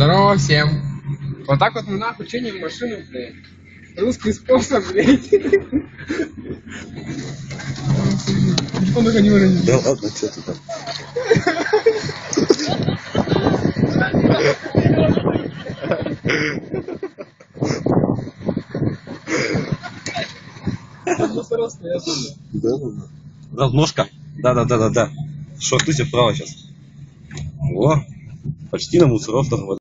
Здорово всем. Вот так вот мы нахуй чиним машину, блядь. Русский способ, блядь. Что только не выразить. Да ладно, что ты там? Разножка. Да. Шортуйте вправо сейчас. О, почти на мусоров там.